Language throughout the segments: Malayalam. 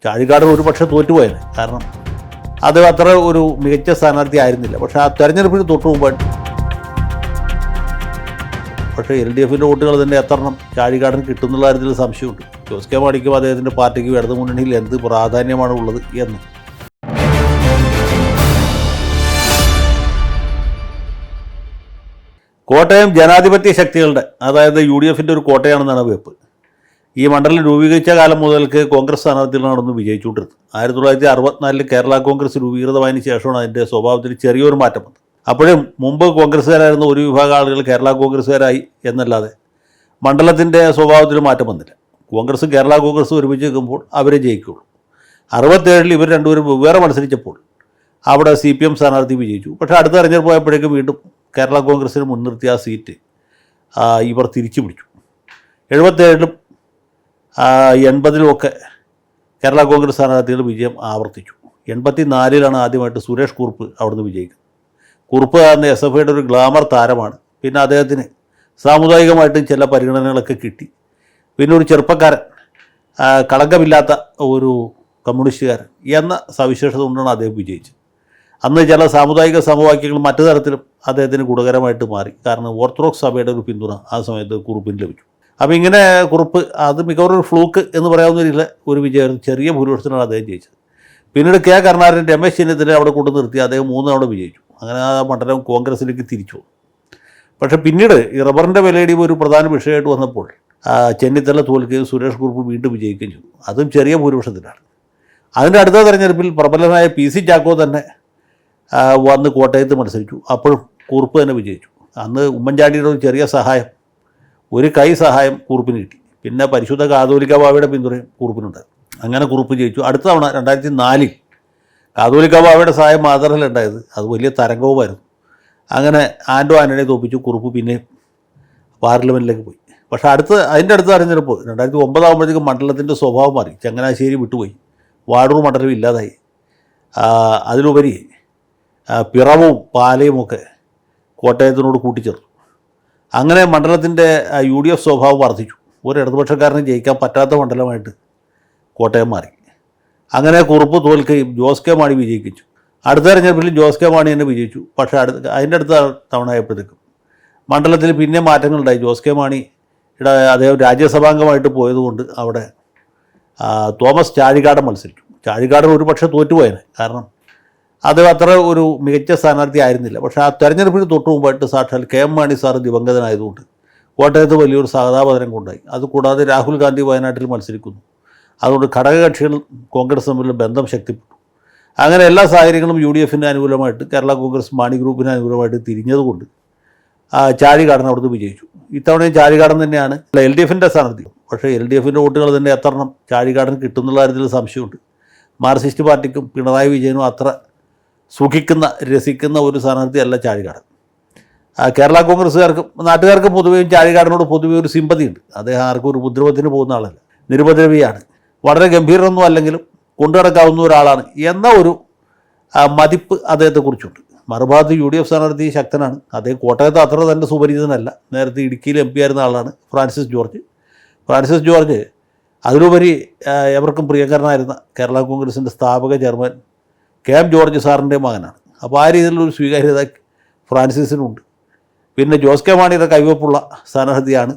ചാഴികാടൻ ഒരു പക്ഷേ തോറ്റുപോയത്. കാരണം അത് അത്ര ഒരു മികച്ച സ്ഥാനാർത്ഥി ആയിരുന്നില്ല. പക്ഷേ ആ തെരഞ്ഞെടുപ്പിന് തൊട്ട് മുമ്പായിട്ട് പക്ഷേ LDFിൻ്റെ വോട്ടുകൾ തന്നെ എത്രണ്ണം ചാഴികാടൻ കിട്ടുന്നുള്ള കാര്യത്തിൽ സംശയമുണ്ട്. ജോസ് കെ മാണിക്കും അദ്ദേഹത്തിൻ്റെ പാർട്ടിക്കും ഇടതു മുന്നണിയിൽ എന്ത് പ്രാധാന്യമാണ് ഉള്ളത് എന്ന്. കോട്ടയം ജനാധിപത്യ ശക്തികളുടെ, അതായത് UDFിൻ്റെ ഒരു കോട്ടയാണെന്നാണ് വെപ്പ്. ഈ മണ്ഡലം രൂപീകരിച്ച കാലം മുതൽക്ക് കോൺഗ്രസ് സ്ഥാനാർത്ഥികളാണെന്ന് വിജയിച്ചുകൊണ്ടിരുന്നത്. 1964 കേരള കോൺഗ്രസ് രൂപീകൃതമായതിനു ശേഷമാണ് അതിൻ്റെ സ്വഭാവത്തിൽ ചെറിയൊരു മാറ്റം വന്നത്. അപ്പോഴും മുമ്പ് കോൺഗ്രസ്സുകാരായിരുന്ന ഒരു വിഭാഗം ആളുകൾ കേരള കോൺഗ്രസ്സുകാരായി എന്നല്ലാതെ മണ്ഡലത്തിൻ്റെ സ്വഭാവത്തിൽ മാറ്റം വന്നില്ല. കോൺഗ്രസ് കേരള കോൺഗ്രസ് ഒരുമിച്ച് നിൽക്കുമ്പോൾ അവരെ ജയിക്കുള്ളൂ. 67 ഇവർ രണ്ടുപേരും വെവ്വേറെ മത്സരിച്ചപ്പോൾ അവിടെ CPM സ്ഥാനാർത്ഥി വിജയിച്ചു. പക്ഷേ അടുത്ത തെരഞ്ഞെടുപ്പ് പോയപ്പോഴേക്കും വീണ്ടും കേരള കോൺഗ്രസ്സിന് മുൻനിർത്തിയ ആ സീറ്റ് ഇവർ തിരിച്ചു പിടിച്ചു. 77 80 കേരള കോൺഗ്രസ് സ്ഥാനാർത്ഥികൾ വിജയം ആവർത്തിച്ചു. 84 ആദ്യമായിട്ട് സുരേഷ് കുറുപ്പ് അവിടുന്ന് വിജയിക്കുന്നത്. കുറുപ്പ് എന്ന SFIയുടെ ഒരു ഗ്ലാമർ താരമാണ്. പിന്നെ അദ്ദേഹത്തിന് സാമുദായികമായിട്ടും ചില പരിഗണനകളൊക്കെ കിട്ടി. പിന്നെ ഒരു ചെറുപ്പക്കാരൻ, കളങ്കമില്ലാത്ത ഒരു കമ്മ്യൂണിസ്റ്റുകാരൻ എന്ന സവിശേഷത കൊണ്ടാണ് അദ്ദേഹം വിജയിച്ചത്. അന്ന് ചില സാമുദായിക സമവാക്യങ്ങൾ മറ്റു തരത്തിലും അദ്ദേഹത്തിന് ഗുണകരമായിട്ട് മാറി. കാരണം ഓർത്തഡോക്സ് സഭയുടെ ഒരു പിന്തുണ ആ സമയത്ത് കുറുപ്പിന് ലഭിച്ചു. അപ്പോൾ ഇങ്ങനെ കുറുപ്പ് അത് മിക്കവാറും ഒരു ഫ്ലൂക്ക് എന്ന് പറയാവുന്ന രീതിയിൽ ഒരു വിജയമായിരുന്നു. ചെറിയ ഭൂരിപക്ഷത്തിനാണ് അദ്ദേഹം ജയിച്ചത്. പിന്നീട് K കരുണാകരൻ, രമേശ് ചെന്നിത്തല അവിടെ കൊണ്ട് നിർത്തി അദ്ദേഹം 3 തവണ വിജയിച്ചു. അങ്ങനെ ആ മണ്ഡലം കോൺഗ്രസിലേക്ക് തിരിച്ചു. പക്ഷേ പിന്നീട് ഈ റബ്ബറിൻ്റെ വിലയിടിവ് ഒരു പ്രധാന വിഷയമായിട്ട് വന്നപ്പോൾ ചെന്നിത്തല തോൽക്കുകയും സുരേഷ് കുറുപ്പ് വീണ്ടും വിജയിക്കുകയും ചെയ്തു. അതും ചെറിയ ഭൂരിപക്ഷത്തിലാണ്. അതിൻ്റെ അടുത്ത തെരഞ്ഞെടുപ്പിൽ പ്രബലനായ PC ചാക്കോ തന്നെ വന്ന് കോട്ടയത്ത് മത്സരിച്ചു. അപ്പോഴും കുറുപ്പ് തന്നെ വിജയിച്ചു. അന്ന് ഉമ്മൻചാണ്ടിയുടെ ഒരു ചെറിയ സഹായം, ഒരു കൈ സഹായം കുറുപ്പിന് കിട്ടി. പിന്നെ പരിശുദ്ധ കാതോലിക്ക ബാവയുടെ പിന്തുണയും കുറുപ്പിനുണ്ടായി. അങ്ങനെ കുറുപ്പ് ജയിച്ചു. അടുത്ത തവണ 2004 കാതോലിക്ക ബാവയുടെ സഹായം മാത്രമല്ല ഉണ്ടായത്, അത് വലിയ തരംഗവുമായിരുന്നു. അങ്ങനെ ആൻ്റോ ആൻ്റണിയെ തോൽപ്പിച്ചു. കുറുപ്പ് പിന്നെ പാർലമെൻറ്റിലേക്ക് പോയി. പക്ഷേ അതിൻ്റെ അടുത്ത തെരഞ്ഞെടുപ്പ് 2009 ആകുമ്പോഴത്തേക്കും മണ്ഡലത്തിൻ്റെ സ്വഭാവം മാറി. ചങ്ങനാശ്ശേരി വിട്ടുപോയി. വാടൂർ മണ്ഡലം ഇല്ലാതായി. അതിലുപരി പിറവും പാലയുമൊക്കെ കോട്ടയത്തിനോട് കൂട്ടിച്ചേർത്തു. അങ്ങനെ മണ്ഡലത്തിൻ്റെ UDF സ്വഭാവം വർദ്ധിച്ചു. ഒരു ഇടതുപക്ഷക്കാരന് ജയിക്കാൻ പറ്റാത്ത മണ്ഡലമായിട്ട് കോട്ടയം മാറി. അങ്ങനെ കുറുപ്പ് തോൽക്കുകയും ജോസ് കെ മാണി വിജയിപ്പിച്ചു. അടുത്ത തെരഞ്ഞെടുപ്പിൽ ജോസ് കെ മാണി തന്നെ വിജയിച്ചു. പക്ഷേ അതിൻ്റെ അടുത്ത തവണ ആയപ്പോഴത്തേക്കും മണ്ഡലത്തിൽ പിന്നെ മാറ്റങ്ങളുണ്ടായി. ജോസ് കെ മാണിയുടെ അദ്ദേഹം രാജ്യസഭാംഗമായിട്ട് പോയതുകൊണ്ട് അവിടെ തോമസ് ചാഴികാടൻ മത്സരിച്ചു. ചാഴികാടൻ ഒരു പക്ഷേ തോറ്റുപോയേനെ. കാരണം അത് അത്ര ഒരു മികച്ച സ്ഥാനാർത്ഥി ആയിരുന്നില്ല. പക്ഷേ ആ തെരഞ്ഞെടുപ്പിന് തൊട്ട് മുമ്പായിട്ട് സാക്ഷാൽ KM മാണി സാറ് ദിവംഗതനായതുകൊണ്ട് കോട്ടയത്ത് വലിയൊരു സഹതാപതരം കൊണ്ടായി. അതുകൂടാതെ രാഹുൽ ഗാന്ധി വയനാട്ടിൽ മത്സരിക്കുന്നു. അതുകൊണ്ട് ഘടകകക്ഷികൾ കോൺഗ്രസ് തമ്മിലുള്ള ബന്ധം ശക്തിപ്പെട്ടു. അങ്ങനെ എല്ലാ സാഹചര്യങ്ങളും UDFിന് അനുകൂലമായിട്ട്, കേരള കോൺഗ്രസ് മാണി ഗ്രൂപ്പിന് അനുകൂലമായിട്ട് തിരിഞ്ഞതുകൊണ്ട് ചാഴികാടൻ അവിടുന്ന് വിജയിച്ചു. ഇത്തവണയും ചാഴികാടൻ തന്നെയാണ് LDFിൻ്റെ സ്ഥാനാർത്ഥി. പക്ഷേ LDFിൻ്റെ വോട്ടുകൾ തന്നെ എത്രണ്ണം ചാഴികാടൻ കിട്ടുന്നുള്ള കാര്യത്തിൽ സംശയമുണ്ട്. മാർക്സിസ്റ്റ് പാർട്ടിക്കും പിണറായി വിജയനും അത്ര രസിക്കുന്ന ഒരു സ്ഥാനാർത്ഥിയല്ല ചാഴികാടൻ. കേരള കോൺഗ്രസ്സുകാർക്കും നാട്ടുകാർക്കും പൊതുവെയും ചാഴികാടനോട് പൊതുവെ ഒരു സിമ്പതിയുണ്ട്. അദ്ദേഹം ആർക്കും ഒരു ഉപദ്രവത്തിന് പോകുന്ന ആളല്ല, നിരുപദ്രവിയാണ്. വളരെ ഗംഭീരമൊന്നും അല്ലെങ്കിലും കൊണ്ടു നടക്കാവുന്ന ഒരാളാണ് എന്ന ഒരു മതിപ്പ് അദ്ദേഹത്തെക്കുറിച്ചുണ്ട്. മറുഭാഗത്ത് UDF സ്ഥാനാർത്ഥി ശക്തനാണ്. അദ്ദേഹം കോട്ടയത്ത് അത്ര തന്നെ സുപരിചിതനല്ല. നേരത്തെ ഇടുക്കിയിൽ MP ആയിരുന്ന ആളാണ് ഫ്രാൻസിസ് ജോർജ്. അതിലുപരി എവർക്കും പ്രിയങ്കരനായിരുന്ന കേരള കോൺഗ്രസിൻ്റെ സ്ഥാപക ചെയർമാൻ KM ജോർജ് സാറിൻ്റെ മകനാണ്. അപ്പോൾ ആ രീതിയിലൊരു സ്വീകാര്യത ഫ്രാൻസിസിനുണ്ട്. പിന്നെ ജോസ് കെ മാണിയുടെ കൈവപ്പുള്ള സ്ഥാനാർത്ഥിയാണ്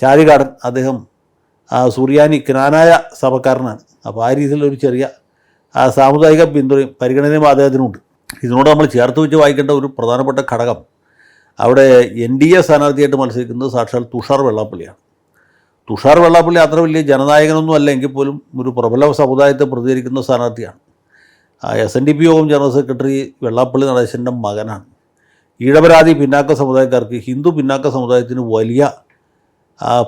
ചാഴികാടൻ. അദ്ദേഹം സുറിയാനി ക്നാനായ സഭക്കാരനാണ്. അപ്പോൾ ആ രീതിയിലൊരു ചെറിയ സാമുദായിക പിന്തുണയും പരിഗണനയും അദ്ദേഹത്തിനുണ്ട്. ഇതിനോട് നമ്മൾ ചേർത്ത് വെച്ച് വായിക്കേണ്ട ഒരു പ്രധാനപ്പെട്ട ഘടകം, അവിടെ NDA സ്ഥാനാർത്ഥിയായിട്ട് മത്സരിക്കുന്നത് സാക്ഷാൽ തുഷാർ വെള്ളാപ്പള്ളിയാണ്. തുഷാർ വെള്ളാപ്പള്ളി അത്ര വലിയ ജനനായകനൊന്നും അല്ലെങ്കിൽ പോലും ഒരു പ്രബല സമുദായത്തെ പ്രതികരിക്കുന്ന സ്ഥാനാർത്ഥിയാണ്. SNDP യോഗം ജനറൽ സെക്രട്ടറി വെള്ളാപ്പള്ളി നടേശൻ്റെ മകനാണ്. ഈഴവരാതി പിന്നാക്ക സമുദായക്കാർക്ക്, ഹിന്ദു പിന്നാക്ക സമുദായത്തിന് വലിയ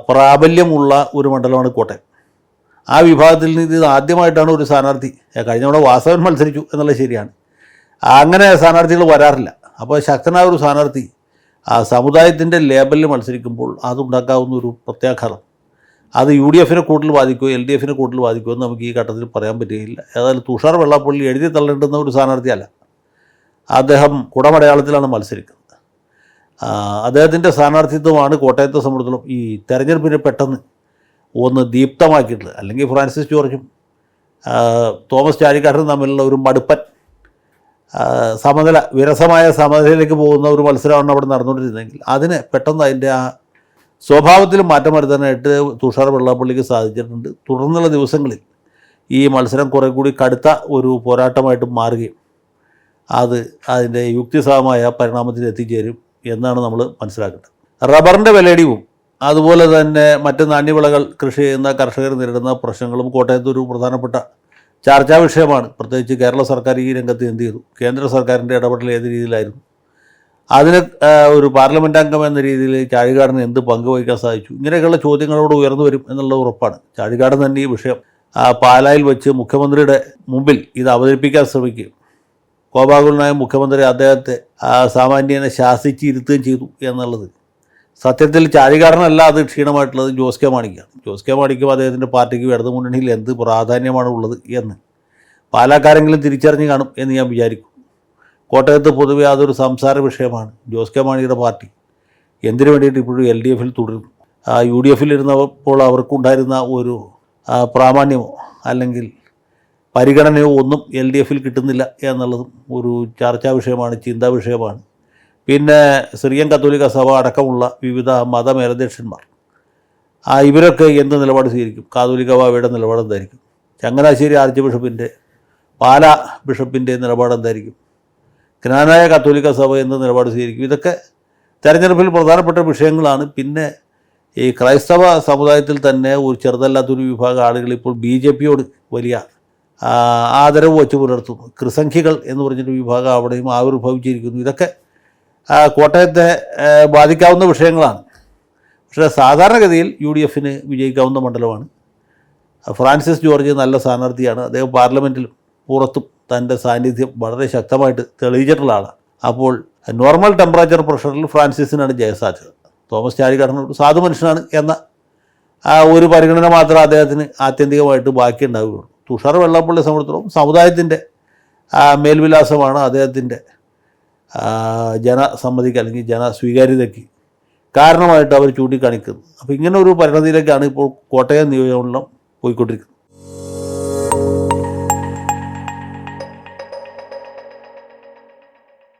പ്രാബല്യമുള്ള ഒരു മണ്ഡലമാണ് കോട്ടയം. ആ വിഭാഗത്തിൽ നിന്ന് ഇത് ആദ്യമായിട്ടാണ് ഒരു സ്ഥാനാർത്ഥി, കഴിഞ്ഞ തവണ വാസവൻ മത്സരിച്ചു എന്നുള്ളത് ശരിയാണ്, അങ്ങനെ സ്ഥാനാർത്ഥികൾ വരാറില്ല. അപ്പോൾ ശക്തനായ ഒരു സ്ഥാനാർത്ഥി സമുദായത്തിൻ്റെ ലേബലിൽ മത്സരിക്കുമ്പോൾ അതുണ്ടാക്കാവുന്ന ഒരു പ്രത്യാഘാതം, അത് UDFിനെ കൂടുതൽ ബാധിക്കുമോ LDFിനെ കൂടുതൽ ബാധിക്കുമോ എന്ന് നമുക്ക് ഈ ഘട്ടത്തിൽ പറയാൻ പറ്റുകയില്ല. ഏതായാലും തുഷാർ വെള്ളാപ്പള്ളി എഴുതി തള്ളേണ്ടുന്ന ഒരു സ്ഥാനാർത്ഥിയല്ല. അദ്ദേഹം കുടമടയാളത്തിലാണ് മത്സരിക്കുന്നത്. അദ്ദേഹത്തിൻ്റെ സ്ഥാനാർത്ഥിത്വമാണ് കോട്ടയത്തെ സംബന്ധിച്ചിടത്തോളം ഈ തെരഞ്ഞെടുപ്പിനെ പെട്ടെന്ന് ഒന്ന് ദീപ്തമാക്കിയിട്ടുള്ളത്. അല്ലെങ്കിൽ ഫ്രാൻസിസ് ജോർജും തോമസ് ചാഴികാടനും തമ്മിലുള്ള ഒരു മടുപ്പൻ വിരസമായ സമനിലയിലേക്ക് പോകുന്ന ഒരു മത്സരമാണ് അവിടെ നടന്നുകൊണ്ടിരുന്നതെങ്കിൽ അതിന് പെട്ടെന്ന് അതിൻ്റെ ആ സ്വഭാവത്തിൽ മാറ്റം വരുത്താനായിട്ട് തുഷാർ വെള്ളാപ്പള്ളിക്ക് സാധിച്ചിട്ടുണ്ട്. തുടർന്നുള്ള ദിവസങ്ങളിൽ ഈ മത്സരം കുറേ കൂടി കടുത്ത ഒരു പോരാട്ടമായിട്ട് മാറുകയും അതിൻ്റെ യുക്തിസഹമായ പരിണാമത്തിൽ എത്തിച്ചേരും എന്നാണ് നമ്മൾ മനസ്സിലാക്കേണ്ടത്. റബ്ബറിൻ്റെ വിലയിടിവും അതുപോലെ തന്നെ മറ്റ് നാണ്യവിളകൾ കൃഷി ചെയ്യുന്ന കർഷകർ നേരിടുന്ന പ്രശ്നങ്ങളും കോട്ടയത്ത് ഒരു പ്രധാനപ്പെട്ട ചർച്ചാ വിഷയമാണ്. പ്രത്യേകിച്ച് കേരള സർക്കാർ ഈ രംഗത്ത് എന്ത് ചെയ്തു, കേന്ദ്ര സർക്കാരിൻ്റെ ഇടപെടൽ ഏത് രീതിയിലായിരുന്നു, അതിന് ഒരു പാർലമെൻറ്റ് അംഗം എന്ന രീതിയിൽ ചാഴികാടന് എന്ത് പങ്ക് വഹിക്കാൻ സാധിച്ചു, ഇങ്ങനെയൊക്കെയുള്ള ചോദ്യങ്ങളോട് ഉയർന്നു വരും എന്നുള്ള ഉറപ്പാണ്. ചാഴികാടൻ തന്നെ ഈ വിഷയം പാലായിൽ വെച്ച് മുഖ്യമന്ത്രിയുടെ മുമ്പിൽ ഇത് അവതരിപ്പിക്കാൻ ശ്രമിക്കുകയും കോപാകുലനായ മുഖ്യമന്ത്രി അദ്ദേഹത്തെ സാമാന്യേന ശാസിച്ചിരുത്തുകയും ചെയ്തു എന്നുള്ളത് സത്യത്തിൽ ചാഴികാടനല്ല അത് ക്ഷീണമായിട്ടുള്ളത് ജോസ് കെ മാണിക്കാണ്. ജോസ് കെ മാണിക്കും അദ്ദേഹത്തിൻ്റെ പാർട്ടിക്കും ഇടതു മുന്നണിയിൽ എന്ത് പ്രാധാന്യമാണ് ഉള്ളത് എന്ന് പാലക്കാരെങ്കിലും തിരിച്ചറിഞ്ഞ് കാണും എന്ന് ഞാൻ വിചാരിക്കും. കോട്ടയത്ത് പൊതുവെ അതൊരു സംസാര വിഷയമാണ്. ജോസ് കെ മാണിയുടെ പാർട്ടി എന്തിനു വേണ്ടിയിട്ട് ഇപ്പോഴും LDFിൽ തുടരുന്നു. UDFിൽ ഇരുന്നപ്പോൾ അവർക്കുണ്ടായിരുന്ന ഒരു പ്രാമാണ്യമോ അല്ലെങ്കിൽ പരിഗണനയോ ഒന്നും LDFിൽ കിട്ടുന്നില്ല എന്നുള്ളതും ഒരു ചർച്ചാ വിഷയമാണ്, ചിന്താ വിഷയമാണ്. പിന്നെ സിറിയൻ കത്തോലിക്ക സഭ അടക്കമുള്ള വിവിധ മതമേലധ്യക്ഷന്മാർ ഇവരൊക്കെ എന്ത് നിലപാട് സ്വീകരിക്കും, കാതോലിക്ക ബാവയുടെ നിലപാട് എന്തായിരിക്കും, ചങ്ങനാശ്ശേരി ആർച്ച് ബിഷപ്പിൻ്റെ പാലാ ബിഷപ്പിൻ്റെ നിലപാട് എന്തായിരിക്കും, ജ്ഞാനായ കത്തോലിക്ക സഭ എന്ന നിലപാട് സ്വീകരിക്കും. ഇതൊക്കെ തെരഞ്ഞെടുപ്പിൽ പ്രധാനപ്പെട്ട വിഷയങ്ങളാണ്. പിന്നെ ഈ ക്രൈസ്തവ സമുദായത്തിൽ തന്നെ ഒരു ചെറുതല്ലാത്തൊരു വിഭാഗം ആളുകൾ ഇപ്പോൾ BJPയോട് വലിയ ആദരവ് വച്ച് പുലർത്തുന്നു. ക്രിസംഖികൾ എന്ന് പറഞ്ഞൊരു വിഭാഗം അവിടെയും ആവിർഭവിച്ചിരിക്കുന്നു. ഇതൊക്കെ കോട്ടയത്തെ ബാധിക്കാവുന്ന വിഷയങ്ങളാണ്. പക്ഷേ സാധാരണഗതിയിൽ UDFന് വിജയിക്കാവുന്ന മണ്ഡലമാണ്. ഫ്രാൻസിസ് ജോർജ് നല്ല സ്ഥാനാർത്ഥിയാണ്. അദ്ദേഹം പാർലമെൻറ്റിലും പുറത്തും തൻ്റെ സാന്നിധ്യം വളരെ ശക്തമായിട്ട് തെളിയിച്ചിട്ടുള്ള ആളാണ്. അപ്പോൾ നോർമൽ ടെമ്പറേച്ചർ പ്രഷറിൽ ഫ്രാൻസിസിനാണ് ജയസാധ്യത. തോമസ് ചാഴികാടൻ ഒരു സാധു മനുഷ്യനാണ് എന്ന ഒരു പരിഗണന മാത്രമേ അദ്ദേഹത്തിന് ആത്യന്തികമായിട്ട് ബാക്കിയുണ്ടാവുകയുള്ളൂ. തുഷാർ വെള്ളാപ്പള്ളിയെ സംബന്ധിച്ചിടത്തോളം സമുദായത്തിൻ്റെ മേൽവിലാസമാണ് അദ്ദേഹത്തിൻ്റെ ജനസമ്മതിക്ക് അല്ലെങ്കിൽ ജനസ്വീകാര്യതയ്ക്ക് കാരണമായിട്ട് അവർ ചൂണ്ടിക്കാണിക്കുന്നത്. അപ്പോൾ ഇങ്ങനെ ഒരു പരിണതിയിലേക്കാണ് ഇപ്പോൾ കോട്ടയം നിയോജകമണ്ഡലം പോയിക്കൊണ്ടിരിക്കുന്നത്.